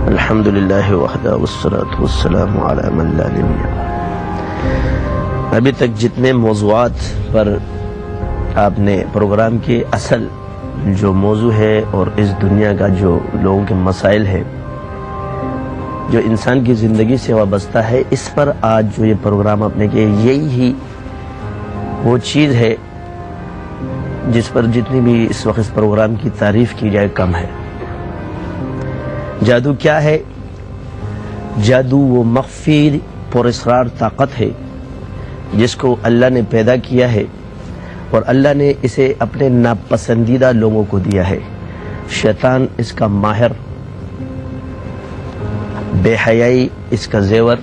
الحمدللہ وحدہ والصلاة والسلام علی من لا نبی بعد۔ ابھی تک جتنے موضوعات پر آپ نے پروگرام کے اصل جو موضوع ہے اور اس دنیا کا جو لوگوں کے مسائل ہے جو انسان کی زندگی سے وابستہ ہے، اس پر آج جو یہ پروگرام آپ نے کیا، یہی ہی وہ چیز ہے جس پر جتنی بھی اس وقت اس پروگرام کی تعریف کی جائے کم ہے۔ جادو کیا ہے؟ جادو وہ مخفی پراسرار طاقت ہے جس کو اللہ نے پیدا کیا ہے اور اللہ نے اسے اپنے ناپسندیدہ لوگوں کو دیا ہے۔ شیطان اس کا ماہر، بے حیائی اس کا زیور،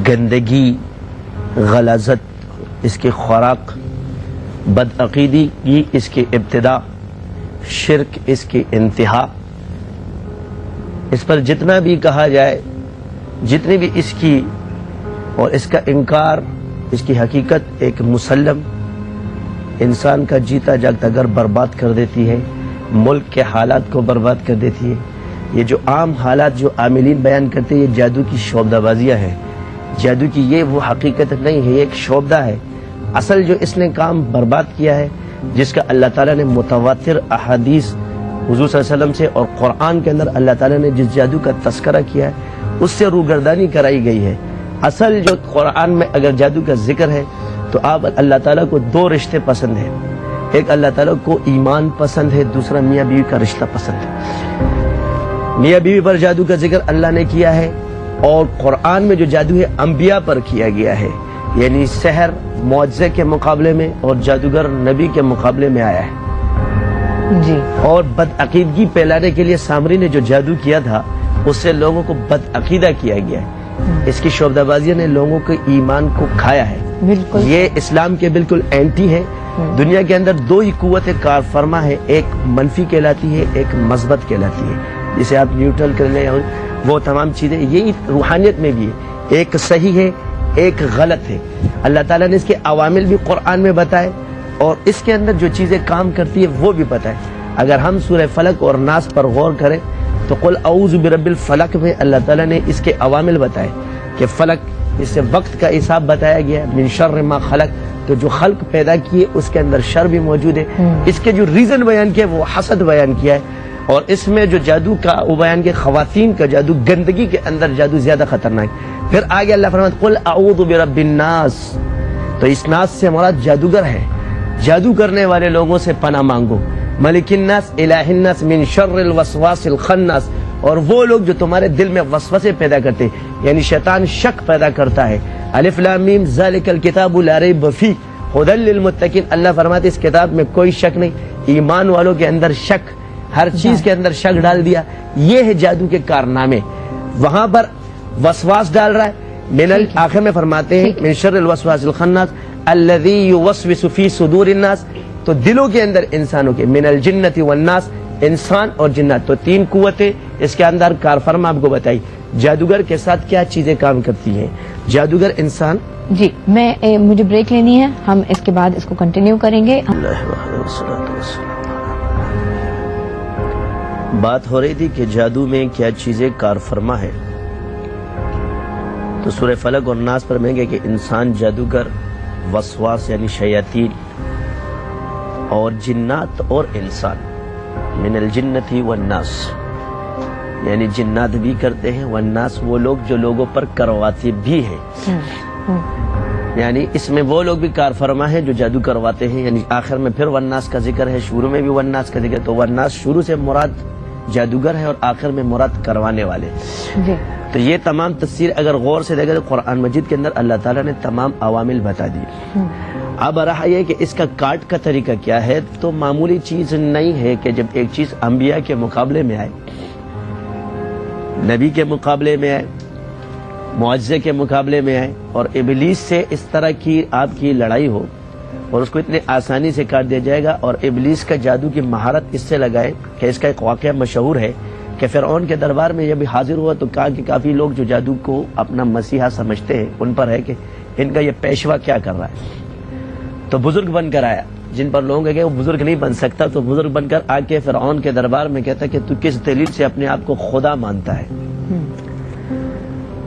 گندگی غلاظت اس کی خوراک، بدعقیدی اس کی ابتدا، شرک اس کی انتہا۔ اس پر جتنا بھی کہا جائے، جتنی بھی اس کی اور اس کا انکار، اس کی حقیقت ایک مسلم انسان کا جیتا جاگتا گھر برباد کر دیتی ہے، ملک کے حالات کو برباد کر دیتی ہے۔ یہ جو عام حالات جو عاملین بیان کرتے ہیں، یہ جادو کی شعبدہ بازیاں ہیں۔ جادو کی یہ وہ حقیقت نہیں ہے، یہ ایک شعبدہ ہے۔ اصل جو اس نے کام برباد کیا ہے، جس کا اللہ تعالیٰ نے متواتر احادیث حضور صلی اللہ علیہ وسلم سے اور قرآن کے اندر اللہ تعالیٰ نے جس جادو کا تذکرہ کیا ہے، اس سے روگردانی کرائی گئی ہے۔ اصل جو قرآن میں اگر جادو کا ذکر ہے تو آپ اللہ تعالیٰ کو دو رشتے پسند ہیں، ایک اللہ تعالیٰ کو ایمان پسند ہے، دوسرا میاں بیوی کا رشتہ پسند ہے۔ میاں بیوی پر جادو کا ذکر اللہ نے کیا ہے، اور قرآن میں جو جادو ہے انبیاء پر کیا گیا ہے، یعنی سحر معجزے کے مقابلے میں اور جادوگر نبی کے مقابلے میں آیا ہے جی۔ اور بدعقیدگی پھیلانے کے لیے سامری نے جو جادو کیا تھا، اس سے لوگوں کو بدعقیدہ کیا گیا ہے۔ اس کی شعبدہ بازیوں نے لوگوں کے ایمان کو کھایا ہے۔ بالکل یہ اسلام کے بالکل اینٹی ہے۔ دنیا کے اندر دو ہی قوت کار فرما ہے، ایک منفی کہلاتی ہے، ایک مثبت کہلاتی ہے، جسے آپ نیوٹرل کر لیں، وہ تمام چیزیں یہی روحانیت میں بھی ہے، ایک صحیح ہے ایک غلط ہے۔ اللہ تعالیٰ نے اس کے عوامل بھی قرآن میں بتائے اور اس کے اندر جو چیزیں کام کرتی ہے وہ بھی بتائے۔ اگر ہم سورہ فلق اور ناس پر غور کریں تو قل اعوذ برب الفلق میں اللہ تعالیٰ نے اس کے عوامل بتائے کہ فلق، اس سے وقت کا حساب بتایا گیا، من شر ما خلق، تو جو خلق پیدا کیے اس کے اندر شر بھی موجود ہے۔ اس کے جو ریزن بیان کیا وہ حسد بیان کیا ہے، اور اس میں جو جادو کا وہ بیان کیا خواتین کا جادو، گندگی کے اندر جادو زیادہ خطرناک۔ پھر آگے اللہ فرماتا قل اعوذ برب الناس، تو اس ناس سے مراد جادوگر ہے، جادو کرنے والے لوگوں سے پناہ مانگو۔ ملک الناس الہ الناس من شر الوسواس الخناس، اور وہ لوگ جو تمہارے دل میں وسوسے پیدا کرتے، یعنی شیطان شک پیدا کرتا ہے۔ الف لام میم ذالک الکتاب لا ریب فیہ ھدی للمتقین، اللہ فرماتے اس کتاب میں کوئی شک نہیں، ایمان والوں کے اندر شک، ہر چیز کے اندر شک ڈال دیا۔ یہ ہے جادو کے کارنامے۔ وہاں پر وسواس ڈال رہا ہے، آخر میں فرماتے ہیں من شر الوسواس الخناس الذی یوسوس فی صدور الناس، تو دلوں کے اندر انسانوں کے، من الجنۃ والناس، انسان اور جنات، تو تین قوتیں اس کے اندر کار فرما آپ کو بتائی۔ جادوگر کے ساتھ کیا چیزیں کام کرتی ہیں؟ جادوگر انسان جی، مجھے بریک لینی ہے، ہم اس کے بعد اس کو کنٹینیو کریں گے۔ بات ہو رہی تھی کہ جادو میں کیا چیزیں کار فرما ہے، تو سورہ فلق اور ناس پر میں کہ انسان، جادوگر، وسواس یعنی شیاطین، اور جنات اور انسان، من الجنۃ والناس، یعنی جنات بھی کرتے ہیں، والناس وہ لوگ جو لوگوں پر کرواتے بھی ہیں، یعنی اس میں وہ لوگ بھی کار فرما ہے جو جادو کرواتے ہیں۔ یعنی آخر میں پھر والناس کا ذکر ہے، شروع میں بھی والناس کا ذکر، تو والناس شروع سے مراد جادوگر ہے اور آخر میں مراد کروانے والے۔ تو یہ تمام تفسیر اگر غور سے دیکھیں تو قرآن مجید کے اندر اللہ تعالیٰ نے تمام عوامل بتا دی۔ اب رہا یہ کہ اس کا کاٹ کا طریقہ کیا ہے، تو معمولی چیز نہیں ہے کہ جب ایک چیز انبیاء کے مقابلے میں آئے، نبی کے مقابلے میں آئے، معجزے کے مقابلے میں آئے، اور ابلیس سے اس طرح کی آپ کی لڑائی ہو اور اس کو اتنے آسانی سے کاٹ دیا جائے گا، اور ابلیس کا جادو کی مہارت اس سے لگائے کہ اس کا ایک واقعہ مشہور ہے کہ فرعون کے دربار میں جب حاضر ہوا تو کہا کہ کافی لوگ جو جادو کو اپنا مسیحا سمجھتے ہیں، ان پر ہے کہ ان کا یہ پیشوا کیا کر رہا ہے، تو بزرگ بن کر آیا جن پر لوگوں کہ وہ بزرگ نہیں بن سکتا، تو بزرگ بن کر آ کے فرعون کے دربار میں کہتا کہ تو کس دلیل سے اپنے آپ کو خدا مانتا ہے؟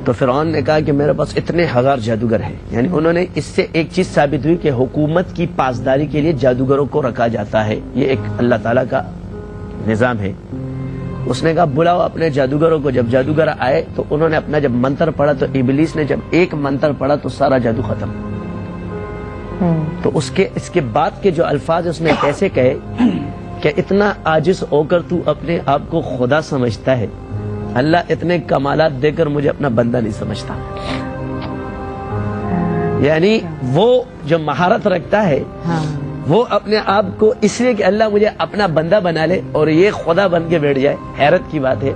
تو فرعون نے کہا کہ میرے پاس اتنے ہزار جادوگر ہیں. یعنی انہوں نے اس سے ایک چیز ثابت ہوئی کہ حکومت کی پاسداری کے لیے جادوگروں کو رکھا جاتا ہے، یہ ایک اللہ تعالیٰ کا نظام ہے. اس نے کہا بلاؤ اپنے جادوگروں کو. جب جادوگر آئے تو انہوں نے اپنا جب منتر پڑھا تو ابلیس نے جب ایک منتر پڑھا تو سارا جادو ختم. تو اس کے بعد کے جو الفاظ اس نے کیسے کہے کہ اتنا عاجز ہو کر تو اپنے آپ کو خدا سمجھتا ہے، اللہ اتنے کمالات دے کر مجھے اپنا بندہ نہیں سمجھتا. یعنی وہ جو مہارت رکھتا ہے وہ اپنے آپ کو اس لیے کہ اللہ مجھے اپنا بندہ بنا لے اور یہ خدا بن کے بیٹھ جائے. حیرت کی بات ہے.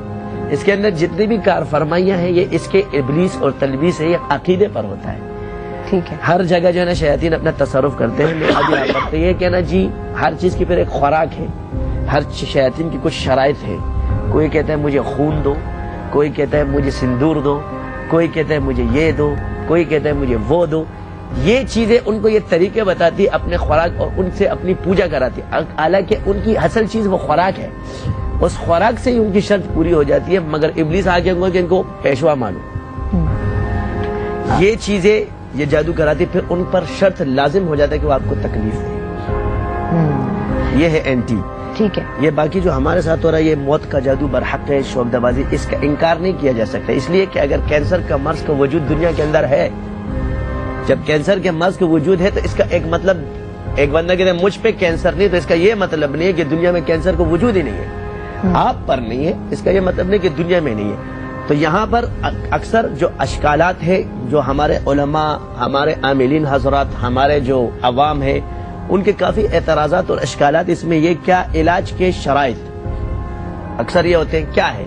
اس کے اندر جتنی بھی کار فرمائیاں ہیں یہ اس کے ابلیس اور تلبیس ہے، یہ عقیدے پر ہوتا ہے. ٹھیک ہے. ہر جگہ جو ہے نا شیاطین اپنا تصرف کرتے ہیں. یہ کہ نا جی ہر چیز کی پھر ایک خوراک ہے. ہر شیاطین کی کچھ شرائط ہے. کوئی کہتا ہے مجھے خون دو، کوئی کہتا ہے مجھے سندور دو، کوئی کہتا ہے مجھے یہ دو، کوئی کہتا ہے مجھے وہ دو. یہ چیزیں ان کو یہ طریقے بتاتی اپنے خوراک اور ان سے اپنی پوجا کراتی. حالانکہ ان کی اصل چیز وہ خوراک ہے، اس خوراک سے ہی ان کی شرط پوری ہو جاتی ہے. مگر ابلیس آگے کہ ان کو پیشوا مانو. یہ چیزیں یہ جادو کراتی، پھر ان پر شرط لازم ہو جاتا ہے کہ وہ آپ کو تکلیف دے. یہ ہے اینٹی. ٹھیک ہے. یہ باقی جو ہمارے ساتھ ہو رہا ہے یہ موت کا جادو برحق ہے، شوق دبازی، اس کا انکار نہیں کیا جا سکتا. اس لیے کہ اگر کینسر کا مرض کا وجود دنیا کے اندر ہے، جب کینسر کے مرض کا وجود ہے تو اس کا ایک مطلب، ایک بندہ کہتے ہیں مجھ پہ کینسر نہیں، تو اس کا یہ مطلب نہیں ہے کہ دنیا میں کینسر کا وجود ہی نہیں ہے. آپ پر نہیں ہے اس کا یہ مطلب نہیں کہ دنیا میں نہیں ہے. تو یہاں پر اکثر جو اشکالات ہے، جو ہمارے علماء، ہمارے عاملین حضرات، ہمارے جو عوام ہے، ان کے کافی اعتراضات اور اشکالات اس میں یہ کیا علاج کے شرائط اکثر یہ ہوتے ہیں. کیا ہے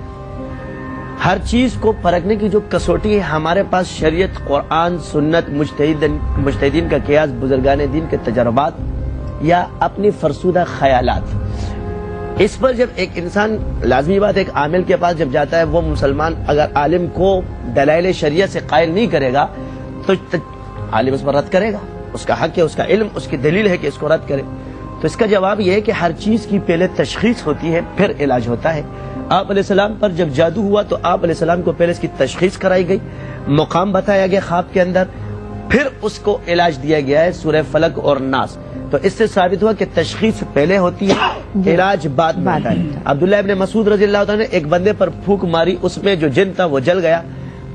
ہر چیز کو پرکھنے کی جو کسوٹی ہے ہمارے پاس شریعت، قرآن، سنت، مجتہدین کا قیاس، بزرگان دین کے تجربات یا اپنی فرسودہ خیالات. اس پر جب ایک انسان، لازمی بات ایک عامل کے پاس جب جاتا ہے، وہ مسلمان اگر عالم کو دلائل شریعت سے قائل نہیں کرے گا تو عالم اس پر رد کرے گا. اس کا حق ہے، اس کا علم، اس کی دلیل ہے کہ اس کو رد کرے. تو اس کا جواب یہ ہے کہ ہر چیز کی پہلے تشخیص ہوتی ہے پھر علاج ہوتا ہے. آپ علیہ السلام پر جب جادو ہوا تو آپ علیہ السلام کو پہلے اس کی تشخیص کرائی گئی، مقام بتایا گیا خواب کے اندر، پھر اس کو علاج دیا گیا ہے سورہ فلق اور ناس. تو اس سے ثابت ہوا کہ تشخیص پہلے ہوتی ہے، علاج بعد میں ہوتا ہے. عبداللہ ابن مسعود رضی اللہ عنہ نے ایک بندے پر پھونک ماری، اس میں جو جن تھا وہ جل گیا.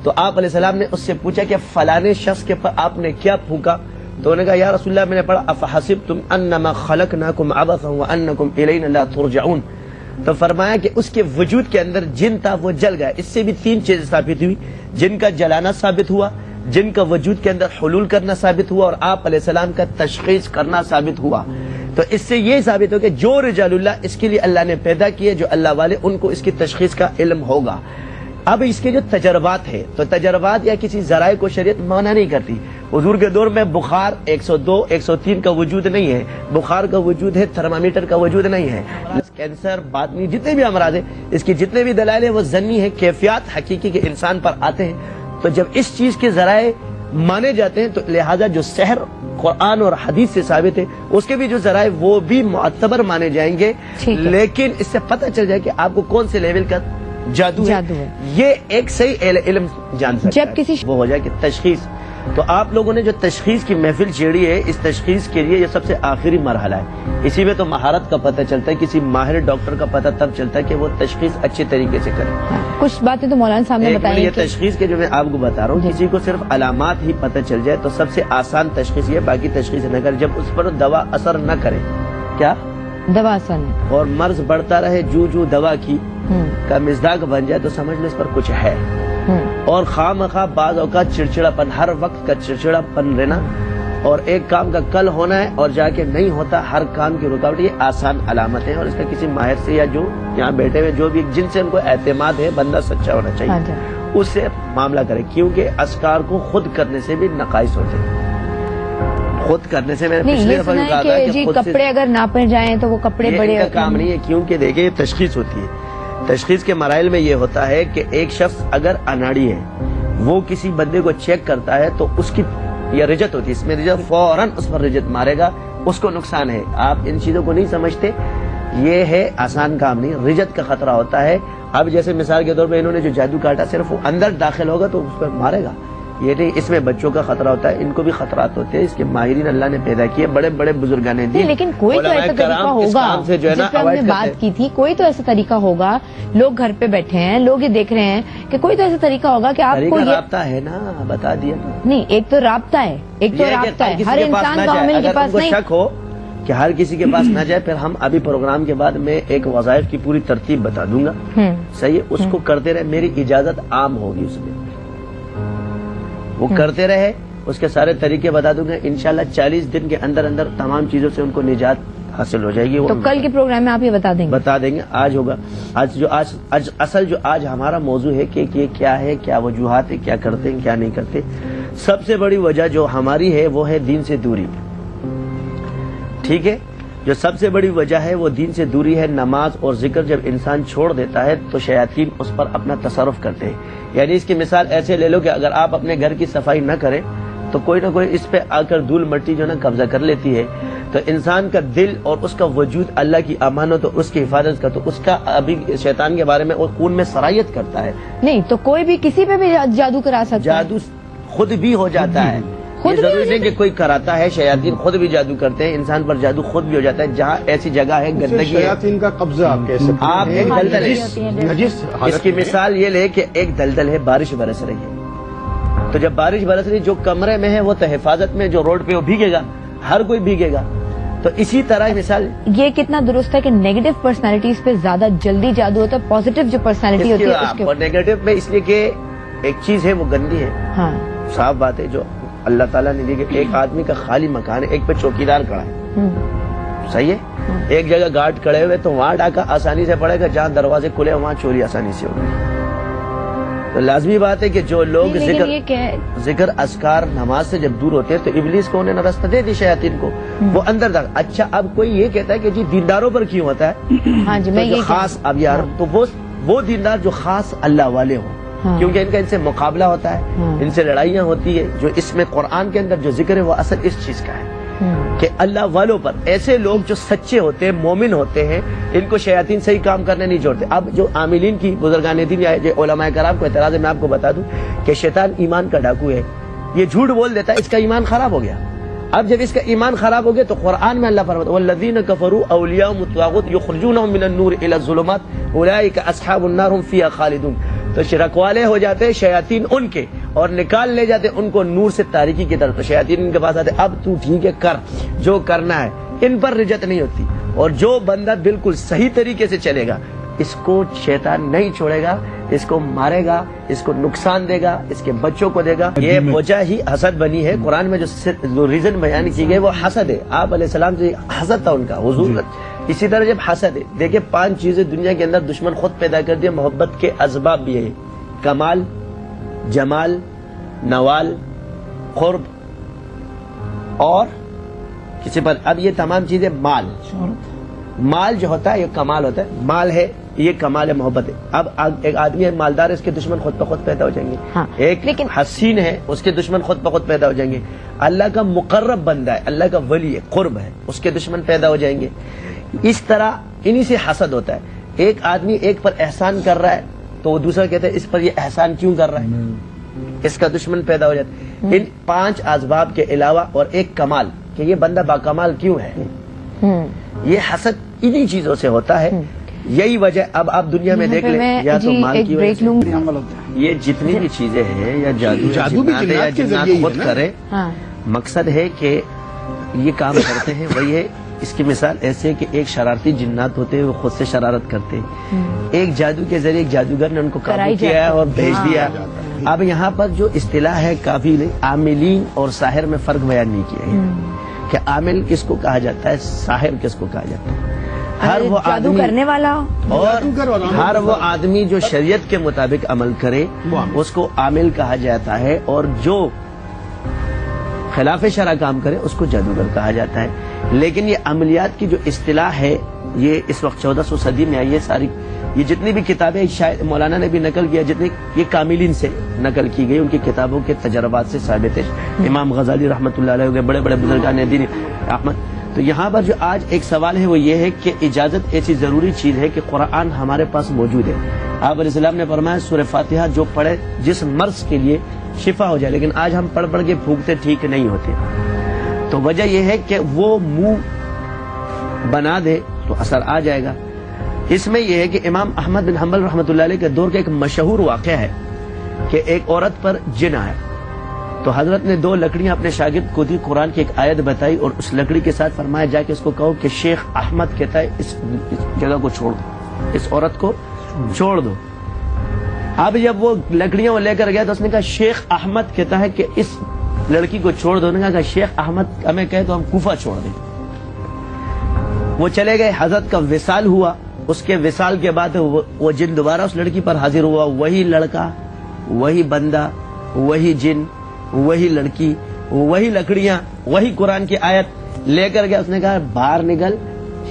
تو آپ علیہ السلام نے اس سے پوچھا کہ فلانے شخص کے پر آپ نے کیا پھونکا؟ تو انہوں نے کہا یا رسول اللہ میں نے پڑھا افحسبتم انما خلقناکم عبثا وانکم الینا لا ترجعون. تو فرمایا کہ اس کے وجود کے اندر جن تھا وہ جل گیا. اس سے بھی تین چیزیں ثابت ہوئی، جن کا جلانا ثابت ہوا، جن کا وجود کے اندر حلول کرنا ثابت ہوا، اور آپ علیہ السلام کا تشخیص کرنا ثابت ہوا. تو اس سے یہ ثابت ہو کہ جو رجال اللہ اس کے لیے اللہ نے پیدا کیے، جو اللہ والے، ان کو اس کی تشخیص کا علم ہوگا. اب اس کے جو تجربات ہے، تو تجربات یا کسی ذرائع کو شریعت منع نہیں کرتی. حضور کے دور میں بخار 102 103 کا وجود نہیں ہے، بخار کا وجود ہے، تھرمامیٹر کا وجود نہیں ہے. کینسر، باطنی، جتنے بھی امراض ہیں، اس کی جتنے بھی دلائل ہیں وہ ظنی ہے، کیفیات حقیقی کے انسان پر آتے ہیں. تو جب اس چیز کے ذرائع مانے جاتے ہیں تو لہذا جو سحر قرآن اور حدیث سے ثابت ہے اس کے بھی جو ذرائع وہ بھی معتبر مانے جائیں گے. لیکن اس سے پتہ چل جائے کہ آپ کو کون سے لیول کا جادو ہے. یہ ایک صحیح علم جان سکتا جب کسی وہ ہو جائے کہ تشخیص. تو آپ لوگوں نے جو تشخیص کی محفل چھیڑی ہے، اس تشخیص کے لیے یہ سب سے آخری مرحلہ ہے. اسی میں تو مہارت کا پتہ چلتا ہے، کسی ماہر ڈاکٹر کا پتہ تب چلتا ہے کہ وہ تشخیص اچھے طریقے سے کرے. کچھ باتیں تو مولانا صاحب نے بتائی. یہ تشخیص کے جو میں آپ کو بتا رہا ہوں، کسی کو صرف علامات ہی پتہ چل جائے تو سب سے آسان تشخیص یہ، باقی تشخیص نہ کرے. جب اس پر دوا اثر نہ کرے، کیا دوا اثر نہیں، اور مرض بڑھتا رہے، جو دوا کی کا مزداق بن جائے تو سمجھ لو اس پر کچھ ہے. اور خواہ بعض اوقات چڑچڑا پن، ہر وقت کا چڑچڑا پن رہنا، اور ایک کام کا کل ہونا ہے اور جا کے نہیں ہوتا، ہر کام کی رکاوٹ، یہ آسان علامت ہے. اور اس کا کسی ماہر سے یا جو یہاں بیٹھے ہوئے جو بھی جن سے ان کو اعتماد ہے، بندہ سچا ہونا چاہیے، اس سے معاملہ کرے. کیونکہ اذکار کو خود کرنے سے بھی نقائص ہوتے ہیں. خود کرنے سے میں نے پچھلے دفعہ بھی کہا تھا کہ کپڑے اگر ناپے جائیں تو وہ کپڑے بڑے کا کام نہیں ہے. کیونکہ دیکھیں یہ تشخیص ہوتی ہے. تشخیص کے مراحل میں یہ ہوتا ہے کہ ایک شخص اگر اناڑی ہے، وہ کسی بندے کو چیک کرتا ہے تو اس کی یہ رجت ہوتی ہے، اس میں رجت فوراً اس پر رجت مارے گا اس کو نقصان ہے. آپ ان چیزوں کو نہیں سمجھتے. یہ ہے آسان کام نہیں, رجت کا خطرہ ہوتا ہے. اب جیسے مثال کے طور پہ انہوں نے جو جادو کاٹا, صرف وہ اندر داخل ہوگا تو اس پر مارے گا, یہ نہیں. اس میں بچوں کا خطرہ ہوتا ہے, ان کو بھی خطرات ہوتے ہیں. اس کے ماہرین اللہ نے پیدا کیے, بڑے بڑے بزرگان نے دی. لیکن کوئی تو ایسا طریقہ ہوگا جس پہ ہم نے بات کی تھی, کوئی تو ایسا طریقہ ہوگا. لوگ گھر پہ بیٹھے ہیں, لوگ یہ دیکھ رہے ہیں کہ کوئی تو ایسا طریقہ ہوگا کہ آپ کو رابطہ ہے نا, بتا دیا نہیں. ایک تو رابطہ ہے, ایک تو رابطہ ہے, ہر انسان کا عامل کے پاس نہیں. شک ہو کہ ہر کسی کے پاس نہ جائے, پھر ہم ابھی پروگرام کے بعد میں ایک وظائف کی پوری ترتیب بتا دوں گا, صحیح ہے. اس کو کرتے رہے, میری اجازت عام ہوگی اس میں, وہ کرتے رہے, اس کے سارے طریقے بتا دوں گا. انشاءاللہ 40 دن کے اندر اندر تمام چیزوں سے ان کو نجات حاصل ہو جائے گی. تو کل کے پروگرام میں آپ یہ بتا دیں گے. آج ہوگا. آج ہمارا موضوع ہے کہ یہ کیا ہے, کیا وجوہات ہے, کیا کرتے ہیں, کیا نہیں کرتے. سب سے بڑی وجہ جو ہماری ہے وہ ہے دین سے دوری. ٹھیک ہے, جو سب سے بڑی وجہ ہے وہ دین سے دوری ہے. نماز اور ذکر جب انسان چھوڑ دیتا ہے تو شیاطین اس پر اپنا تصرف کرتے ہیں. یعنی اس کی مثال ایسے لے لو کہ اگر آپ اپنے گھر کی صفائی نہ کریں تو کوئی نہ کوئی اس پہ آ کر دھول مٹی جو نا قبضہ کر لیتی ہے. تو انسان کا دل اور اس کا وجود اللہ کی امانت اور اس کی حفاظت کا, تو اس کا ابھی شیطان کے بارے میں اور خون میں سرایت کرتا ہے. نہیں تو کوئی بھی کسی پہ بھی جادو کرا سکتا ہے. جادو خود بھی ہو جاتا ہے, یہ ضروری نہیں کہ کوئی کراتا ہے. شیاطین خود بھی جادو کرتے ہیں, انسان پر جادو خود بھی ہو جاتا ہے. جہاں ایسی جگہ ہے گندگی, شیاطین کا قبضہ آپ کہہ سکتے ہیں. آپ ایک دلدل ہے, اس کی مثال یہ لے کہ ایک دلدل ہے, بارش برس رہی ہے, تو جب بارش برس رہی, جو کمرے میں ہے وہ تو حفاظت میں, جو روڈ پہ وہ بھیگے گا, ہر کوئی بھیگے گا. تو اسی طرح مثال یہ کتنا درست ہے کہ نیگیٹو پرسنالٹیز پہ زیادہ جلدی جادو ہوتا ہے, پازیٹو جو پرسنالٹی ہوتی ہے اس کے. اور نیگیٹو میں اس لیے کہ ایک چیز ہے وہ گندی ہے. ہاں صاف بات ہے, جو اللہ تعالیٰ نے دی کہ ایک آدمی کا خالی مکان ہے, ایک پہ چوکیدار کھڑا ہے, صحیح ہے. ایک جگہ گارڈ کھڑے ہوئے تو وہاں ڈاکہ آسانی سے پڑے گا, جہاں دروازے کھلے وہاں چوری آسانی سے ہوگی. تو لازمی بات ہے کہ جو لوگ ذکر اذکار نماز سے جب دور ہوتے ہیں تو ابلیس کو انہوں نے راستہ دے دی شیاطین کو, وہ اندر داخل. اچھا اب کوئی یہ کہتا ہے کہ جی دینداروں پر کیوں ہوتا ہے؟ ہاں جی, میں یہ خاص اب یار تو وہ دیندار جو خاص اللہ والے ہوں, کیونکہ ان کا ان سے مقابلہ ہوتا ہے, ان سے لڑائیاں ہوتی ہے. جو اس میں قرآن کے اندر جو ذکر ہے وہ اصل اس چیز کا ہے کہ اللہ والوں پر, ایسے لوگ جو سچے ہوتے ہیں, مومن ہوتے ہیں, ان کو شیاطین صحیح کام کرنے نہیں چھوڑتے. اب جو عاملین کی بزرگان دین یا علماء کرام کو اعتراض ہے, میں آپ کو بتا دوں کہ شیطان ایمان کا ڈاکو ہے. یہ جھوٹ بول دیتا ہے, اس کا ایمان خراب ہو گیا. اب جب اس کا ایمان خراب ہو گیا تو قرآن میں اللہ فرماتا ہے والذین کفروا اولیاءهم الطاغوت یخرجونهم من النور الى الظلمات اولئک اصحاب النار هم فیہا خالدون. تو شرک والے ہو جاتے ہیں شیاطین ان کے, اور نکال لے جاتے ان کو نور سے تاریکی کی طرف. تو شیاطین ان کے پاس آتے, اب تو ٹھیک ہے کر جو کرنا ہے. ان پر رجت نہیں ہوتی, اور جو بندہ بالکل صحیح طریقے سے چلے گا اس کو شیطان نہیں چھوڑے گا, اس کو مارے گا, اس کو نقصان دے گا, اس کے بچوں کو دے گا. یہ وجہ ہی حسد بنی ہے. قرآن میں جو ریزن بیان کی گئی وہ حسد ہے. آپ علیہ السلام سے حسد تھا ان کا, حضور. اسی طرح جب حسد ہے, دیکھیں 5 چیزیں دنیا کے اندر دشمن خود پیدا کر دی. محبت کے اسباب بھی ہے, کمال, جمال, نوال, قرب اور کسی پر. اب یہ تمام چیزیں مال جو ہوتا ہے یہ کمال ہوتا ہے, مال ہے یہ کمال ہے, محبت ہے. اب ایک آدمی ہے مالدار, اس کے دشمن خود بخود پیدا ہو جائیں گے. ایک حسین ہے, اس کے دشمن خود بخود پیدا ہو جائیں گے. اللہ کا مقرب بندہ ہے, اللہ کا ولی ہے, قرب ہے, اس کے دشمن پیدا ہو جائیں گے. اس طرح انہی سے حسد ہوتا ہے. ایک آدمی ایک پر احسان کر رہا ہے تو وہ دوسرا کہتا ہے اس پر یہ احسان کیوں کر رہا ہے, اس کا دشمن پیدا ہو جاتا ہے. ان 5 اسباب کے علاوہ اور ایک کمال کہ یہ بندہ باکمال کیوں ہے, یہ حسد انہی چیزوں سے ہوتا ہے. یہی وجہ اب آپ دنیا میں دیکھ لیں, یا تو مال کی وجہ سے یہ جتنی بھی چیزیں ہیں, یا جادو یا جنات خود کرے, مقصد ہے کہ یہ کام کرتے ہیں وہی ہے. اس کی مثال ایسے ہے کہ ایک شرارتی جنات ہوتے ہیں, وہ خود سے شرارت کرتے ہیں. ایک جادو کے ذریعے ایک جادوگر نے ان کو قابو کیا ہے اور بھیج دیا. اب یہاں پر جو اصطلاح ہے کافی عاملین اور ساحر میں فرق بیان نہیں کیا ہے کہ عامل کس کو کہا جاتا ہے, ساحر کس کو کہا جاتا ہے. ہر وہ جادو کرنے والا اور ہر وہ آدمی جو شریعت کے مطابق عمل کرے اس کو عامل کہا جاتا ہے, اور جو خلاف شرع کام کرے اس کو جادوگر کہا جاتا ہے. لیکن یہ عملیات کی جو اصطلاح ہے یہ اس وقت 1400 صدی میں آئی ہے. ساری یہ جتنی بھی کتابیں شاید مولانا نے بھی نقل کیا, جتنی یہ کاملین سے نقل کی گئی, ان کی کتابوں کے تجربات سے ثابت ہے. امام غزالی رحمۃ اللہ علیہ, بڑے بڑے بزرگان دین احمد. تو یہاں پر جو آج ایک سوال ہے وہ یہ ہے کہ اجازت ایسی ضروری چیز ہے کہ قرآن ہمارے پاس موجود ہے. آپ علیہ السلام نے فرمایا سورہ فاتحہ جو پڑھے جس مرض کے لیے شفا ہو جائے، لیکن آج ہم پڑھ کے پھونکتے ٹھیک نہیں ہوتے. تو وجہ یہ ہے کہ وہ منہ بنا دے تو اثر آ جائے گا. اس میں یہ ہے کہ امام احمد بن حنبل رحمۃ اللہ علیہ کے دور کا ایک مشہور واقعہ ہے کہ ایک عورت پر جن آیا، تو حضرت نے 2 لکڑیاں اپنے شاگرد کو دی، قرآن کی ایک آیت بتائی اور اس لکڑی کے ساتھ فرمایا جا کے اس کو کہو کہ شیخ احمد کہتا ہے اس جگہ کو چھوڑ دو، اس عورت کو چھوڑ دو. اب جب وہ لکڑیاں وہ لے کر گیا تو اس نے کہا شیخ احمد کہتا ہے کہ اس لڑکی کو چھوڑ دو. نے کہا کہ شیخ احمد ہمیں کہے تو ہم کوفہ چھوڑ دیں. وہ چلے گئے، حضرت کا وصال ہوا. اس کے وصال کے بعد وہ جن دوبارہ اس لڑکی پر حاضر ہوا، وہی لڑکا، وہی بندہ، وہی جن، وہی لڑکی، وہی لکڑیاں، وہی قرآن کی آیت لے کر گیا. اس نے کہا باہر نکل،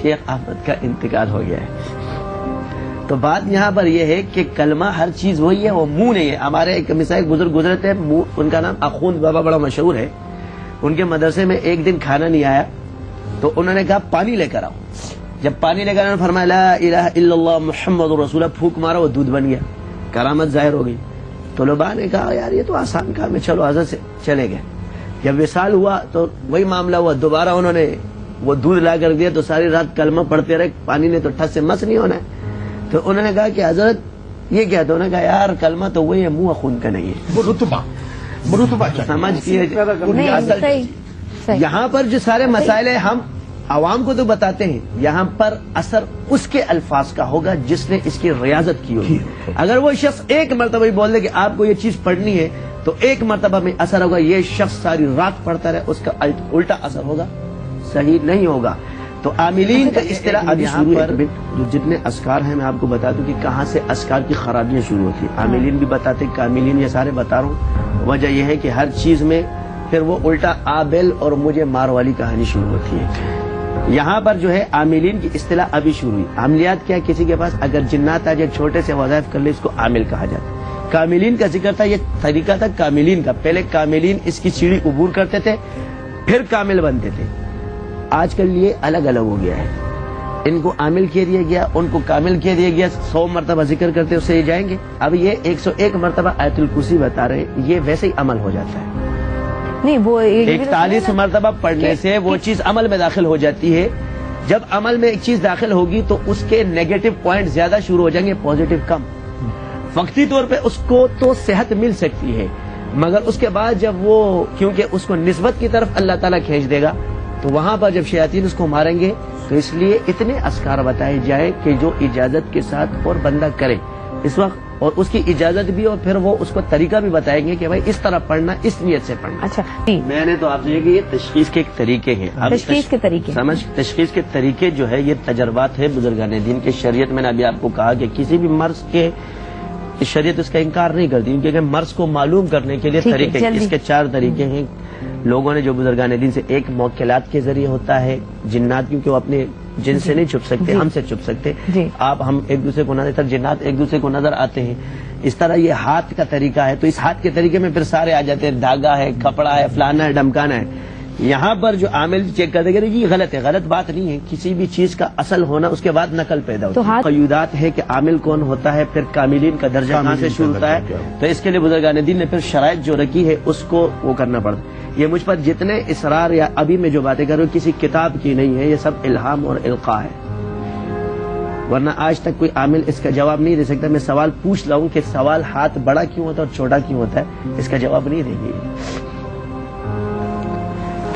شیخ احمد کا انتقال ہو گیا ہے. تو بات یہاں پر یہ ہے کہ کلمہ ہر چیز وہی ہے، وہ منہ نہیں ہے. ہمارے ایک مثال ایک بزرگ گزرے تھے، ان کا نام اخوند بابا بڑا مشہور ہے. ان کے مدرسے میں ایک دن کھانا نہیں آیا تو انہوں نے کہا پانی لے کر آؤ. جب پانی لے کر انہوں نے فرمایا لا الہ الا اللہ محمد رسول اللہ، پھونک مارا، وہ دودھ بن گیا، کرامت ظاہر ہو گئی. طلباء نے کہا یار یہ تو آسان کام ہے، چلو حضرت سے چلے گئے. جب وصال ہوا تو وہی معاملہ ہوا، دوبارہ انہوں نے وہ دودھ لا کر دیا تو ساری رات کلمہ پڑھتے رہے، پانی نے تو ٹھس سے مس نہیں ہونا ہے. تو انہوں نے کہا کہ حضرت یہ کیا؟ تو انہوں نے کہا یار کلمہ تو وہی ہے، منہ خون کا نہیں ہے. رتبہ سمجھ کیے. یہاں پر جو سارے مسائل ہیں ہم عوام کو تو بتاتے ہیں، یہاں پر اثر اس کے الفاظ کا ہوگا جس نے اس کی ریاضت کی ہوگی. اگر وہ شخص ایک مرتبہ ہی بول دے کہ آپ کو یہ چیز پڑھنی ہے تو ایک مرتبہ میں اثر ہوگا. یہ شخص ساری رات پڑھتا رہے، اس کا الٹا اثر ہوگا، صحیح نہیں ہوگا. تو عاملین کا اصطلاح اب یہاں پر جو جتنے اذکار ہیں میں آپ کو بتا دوں کہ کہاں سے اذکار کی خرابیاں شروع ہوتی ہیں. عاملین بھی بتاتے، کاملین، یہ سارے بتا رہا ہوں. وجہ یہ ہے کہ ہر چیز میں پھر وہ الٹا آبل اور مجھے مار والی کہانی شروع ہوتی ہے. یہاں پر جو ہے عاملین کی اصطلاح ابھی شروع ہوئی. عاملیات کیا؟ کسی کے پاس اگر جنات آ جائے چھوٹے سے وظائف کر لے اس کو عامل کہا جاتا ہے. کاملین کا ذکر تھا، یہ طریقہ تھا کاملین کا. پہلے کاملین اس کی سیڑھی عبور کرتے تھے پھر کامل بنتے تھے. آج کل یہ الگ الگ ہو گیا ہے. ان کو عامل کہہ دیا گیا، ان کو کامل کہہ دیا گیا. 100 مرتبہ ذکر کرتے اس سے یہ جائیں گے. اب یہ 101 مرتبہ آیت الکرسی بتا رہے ہیں، یہ ویسے ہی عمل ہو جاتا ہے. نہیں وہ 41 مرتبہ پڑھنے سے وہ چیز عمل میں داخل ہو جاتی ہے. جب عمل میں ایک چیز داخل ہوگی تو اس کے نیگیٹو پوائنٹ زیادہ شروع ہو جائیں گے، پازیٹو کم. وقتی طور پہ اس کو تو صحت مل سکتی ہے، مگر اس کے بعد جب وہ کیونکہ اس کو نسبت کی طرف اللہ تعالیٰ کھینچ دے گا تو وہاں پر جب شیاطین اس کو ماریں گے تو اس لیے اتنے اذکار بتائے جائے کہ جو اجازت کے ساتھ اور بندہ کرے اس وقت، اور اس کی اجازت بھی، اور پھر وہ اس کو طریقہ بھی بتائیں گے کہ بھائی اس طرح پڑھنا، اس نیت سے پڑھنا. اچھا میں نے تو آپ سے یہ کہ یہ تشخیص کے ایک طریقے ہیں. تشخیص کے طریقے سمجھ، تشخیص کے طریقے جو ہے یہ تجربات ہے بزرگان دین کے. شریعت میں نے ابھی آپ کو کہا کہ کسی بھی مرض کے شریعت اس کا انکار نہیں کرتی، کیونکہ مرض کو معلوم کرنے کے لیے طریقے، اس کے 4 طریقے ہیں. لوگوں نے جو بزرگان دین سے، ایک موکلات کے ذریعے ہوتا ہے، جنات، کیونکہ وہ اپنے جن سے نہیں چھپ سکتے، ہم سے چھپ سکتے. آپ ہم ایک دوسرے کو نظر، جنات ایک دوسرے کو نظر آتے ہیں. اس طرح یہ ہاتھ کا طریقہ ہے، تو اس ہاتھ کے طریقے میں پھر سارے آ جاتے ہیں، دھاگا ہے، کپڑا ہے، فلانا ہے، ڈمکانا ہے. یہاں پر جو عامل چیک کر دے گا یہ غلط ہے. غلط بات نہیں ہے، کسی بھی چیز کا اصل ہونا اس کے بعد نقل پیدا ہوتا ہے. قیودات ہے کہ عامل کون ہوتا ہے، پھر کاملین کا درجہ کہاں سے شروع ہوتا ہے. تو اس کے لیے بزرگان دین نے پھر شرائط جو رکھی ہے اس کو وہ کرنا پڑتا ہے. یہ مجھ پر جتنے اصرار یا ابھی میں جو باتیں کر رہا ہوں کسی کتاب کی نہیں ہے، یہ سب الہام اور القاء ہے. ورنہ آج تک کوئی عامل اس کا جواب نہیں دے سکتا. میں سوال پوچھ لاؤں کہ سوال ہاتھ بڑا کیوں ہوتا ہے اور چھوٹا کیوں ہوتا ہے، اس کا جواب نہیں دیں گے.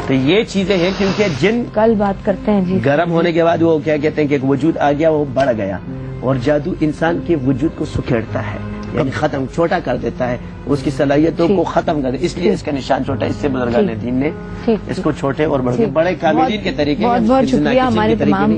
تو یہ چیزیں ہیں کیونکہ جن کل بات کرتے ہیں جی گرم ہونے کے بعد وہ کیا کہتے ہیں کہ ایک وجود آ گیا، وہ بڑھ گیا، اور جادو انسان کے وجود کو سکھیڑتا ہے، یعنی ختم، چھوٹا کر دیتا ہے، اس کی صلاحیتوں کو ختم کر دیتا ہے. اس لیے اس کا نشان چھوٹا. اس سے بزرگان دین نے اس کو چھوٹے اور بڑے کاملین کے طریقے. بہت بہت شکریہ ہمارے تمام